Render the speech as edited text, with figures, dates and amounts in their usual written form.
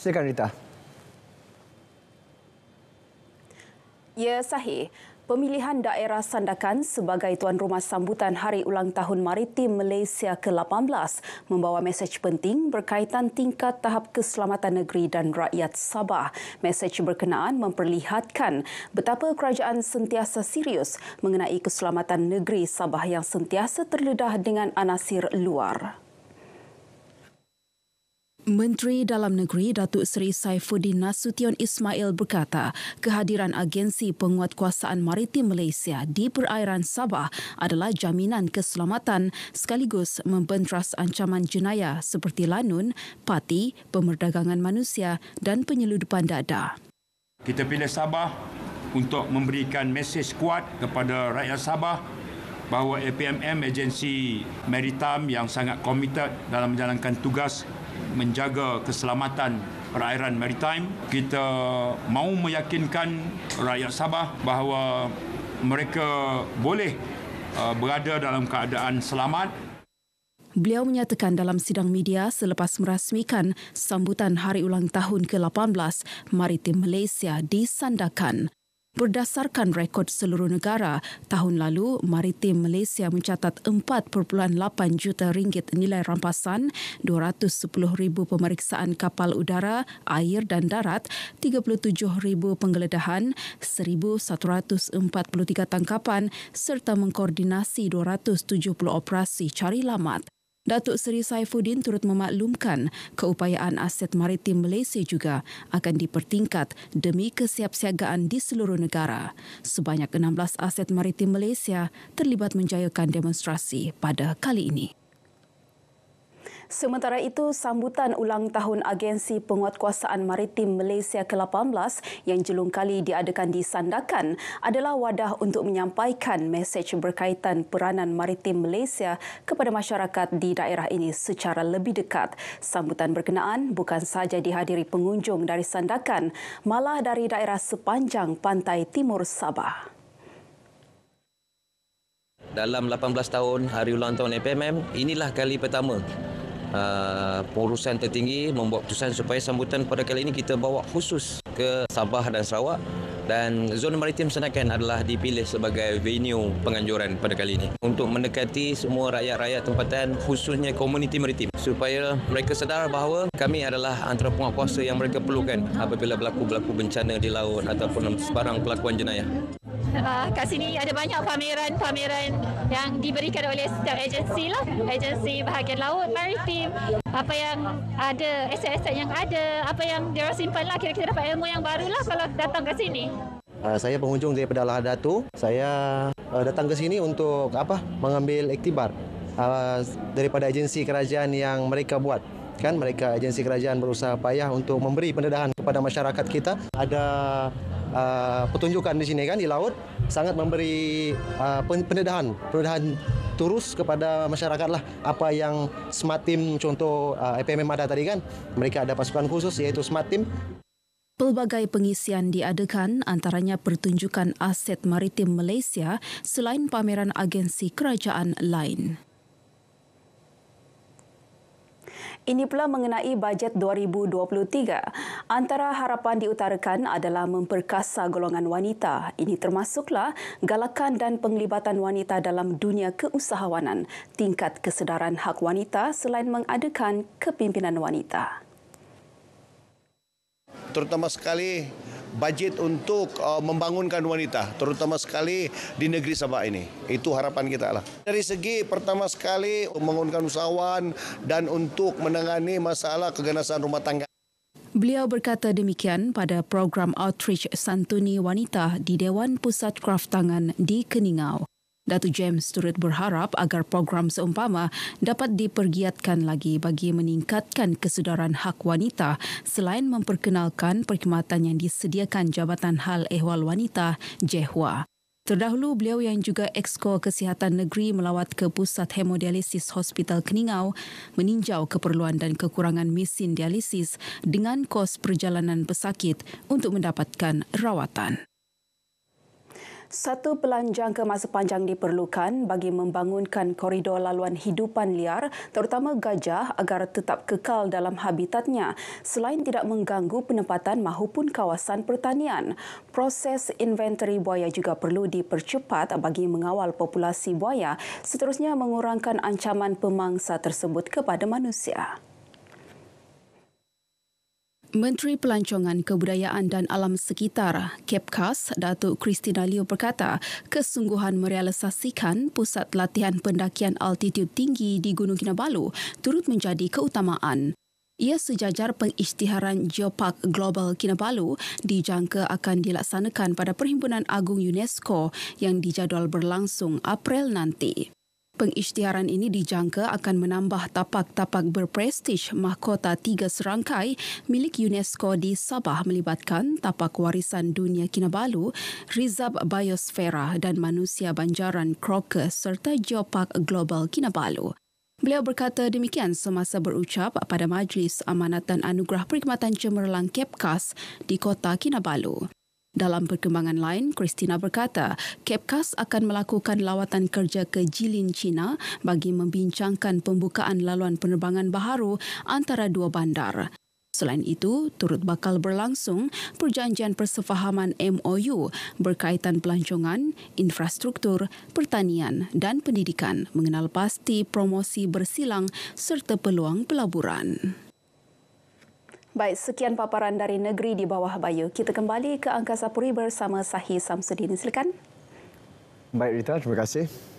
Silakan Rita. Ya, sahih. Pemilihan daerah Sandakan sebagai tuan rumah sambutan Hari Ulang Tahun Maritim Malaysia ke-18 membawa mesej penting berkaitan tingkat tahap keselamatan negeri dan rakyat Sabah. Mesej berkenaan memperlihatkan betapa kerajaan sentiasa serius mengenai keselamatan negeri Sabah yang sentiasa terdedah dengan anasir luar. Menteri Dalam Negeri Datuk Seri Saifuddin Nasution Ismail berkata kehadiran Agensi Penguatkuasaan Maritim Malaysia di perairan Sabah adalah jaminan keselamatan sekaligus membentras ancaman jenayah seperti lanun, parti, pemerdagangan manusia dan penyeludupan dada. Kita pilih Sabah untuk memberikan mesej kuat kepada rakyat Sabah bahawa APMM, agensi maritime yang sangat komited dalam menjalankan tugas menjaga keselamatan perairan maritime. Kita mahu meyakinkan rakyat Sabah bahawa mereka boleh berada dalam keadaan selamat. Beliau menyatakan dalam sidang media selepas merasmikan sambutan Hari Ulang Tahun ke-18 Maritim Malaysia di Sandakan. Berdasarkan rekod seluruh negara, tahun lalu Maritim Malaysia mencatat 4.8 juta ringgit nilai rampasan, 210,000 pemeriksaan kapal udara, air dan darat, 37,000 penggeledahan, 1,143 tangkapan serta mengkoordinasi 270 operasi cari lamat. Datuk Seri Saifuddin turut memaklumkan keupayaan aset maritim Malaysia juga akan dipertingkat demi kesiapsiagaan di seluruh negara. Sebanyak 16 aset maritim Malaysia terlibat menjayakan demonstrasi pada kali ini. Sementara itu, sambutan ulang tahun Agensi Penguatkuasaan Maritim Malaysia ke-18 yang jelung kali diadakan di Sandakan adalah wadah untuk menyampaikan mesej berkaitan peranan maritim Malaysia kepada masyarakat di daerah ini secara lebih dekat. Sambutan berkenaan bukan sahaja dihadiri pengunjung dari Sandakan, malah dari daerah sepanjang pantai timur Sabah. Dalam 18 tahun Hari Ulang Tahun APMM, inilah kali pertama pengurusan tertinggi membuat keputusan supaya sambutan pada kali ini kita bawa khusus ke Sabah dan Sarawak, dan zona maritim Sandakan adalah dipilih sebagai venue penganjuran pada kali ini untuk mendekati semua rakyat-rakyat tempatan, khususnya komuniti maritim, supaya mereka sedar bahawa kami adalah antara penguatkuasa yang mereka perlukan apabila berlaku bencana di laut ataupun sebarang pelakuan jenayah. Kat sini ada banyak pameran yang diberikan oleh setiap agensi lah, agensi bahagian laut, maritim, apa yang ada, aset-aset yang ada, apa yang dia simpan lah, kira-kira dapat ilmu yang baru lah kalau datang ke sini. Saya pengunjung daripada Lahad Datu. Saya datang ke sini untuk mengambil iktibar daripada agensi kerajaan yang mereka buat. Kan mereka agensi kerajaan berusaha payah untuk memberi pendedahan kepada masyarakat kita. Ada pertunjukan di sini kan di laut, sangat memberi pendedahan terus kepada masyarakat lah. Apa yang Smart Team contoh APMM ada tadi kan, mereka ada pasukan khusus iaitu Smart Team. Pelbagai pengisian diadakan, antaranya pertunjukan aset maritim Malaysia selain pameran agensi kerajaan lain. Ini pula mengenai bajet 2023. Antara harapan diutarakan adalah memperkasa golongan wanita. Ini termasuklah galakan dan penglibatan wanita dalam dunia keusahawanan, tingkat kesedaran hak wanita selain mengadakan kepimpinan wanita. Terutama sekali bajet untuk membangunkan wanita, terutama sekali di negeri Sabah ini. Itu harapan kita lah. Dari segi pertama sekali membangunkan usahawan dan untuk menangani masalah keganasan rumah tangga. Beliau berkata demikian pada program outreach santuni wanita di Dewan Pusat Kraftangan di Keningau. Datuk James turut berharap agar program seumpama dapat dipergiatkan lagi bagi meningkatkan kesedaran hak wanita selain memperkenalkan perkhidmatan yang disediakan Jabatan Hal Ehwal Wanita JEHWA. Terdahulu beliau yang juga Exco Kesihatan Negeri melawat ke Pusat Hemodialisis Hospital Keningau meninjau keperluan dan kekurangan mesin dialisis dengan kos perjalanan pesakit untuk mendapatkan rawatan. Satu pelan jangka masa panjang diperlukan bagi membangunkan koridor laluan hidupan liar, terutama gajah agar tetap kekal dalam habitatnya selain tidak mengganggu penempatan mahupun kawasan pertanian. Proses inventory buaya juga perlu dipercepat bagi mengawal populasi buaya, seterusnya mengurangkan ancaman pemangsa tersebut kepada manusia. Menteri Pelancongan Kebudayaan dan Alam Sekitar, Kepkas, Datuk Christina Liew berkata, kesungguhan merealisasikan pusat latihan pendakian altitud tinggi di Gunung Kinabalu turut menjadi keutamaan. Ia sejajar pengisytiharan Geopark Global Kinabalu dijangka akan dilaksanakan pada Perhimpunan Agung UNESCO yang dijadual berlangsung April nanti. Pengisytiharan ini dijangka akan menambah tapak-tapak berprestij mahkota 3 serangkai milik UNESCO di Sabah melibatkan tapak warisan dunia Kinabalu, Rizab Biosfera dan manusia banjaran Crocker serta Geopark Global Kinabalu. Beliau berkata demikian semasa berucap pada Majlis Amanatan Anugerah Perkhidmatan Cemerlang Kepkas di Kota Kinabalu. Dalam perkembangan lain, Christina berkata, Kepkas akan melakukan lawatan kerja ke Jilin, China bagi membincangkan pembukaan laluan penerbangan baharu antara dua bandar. Selain itu, turut bakal berlangsung perjanjian persefahaman MOU berkaitan pelancongan, infrastruktur, pertanian dan pendidikan mengenal pasti promosi bersilang serta peluang pelaburan. Baik, sekian paparan dari negeri di bawah Bayu. Kita kembali ke Angkasa Puri bersama Sahih Samsudin. Silakan. Baik Rita, terima kasih.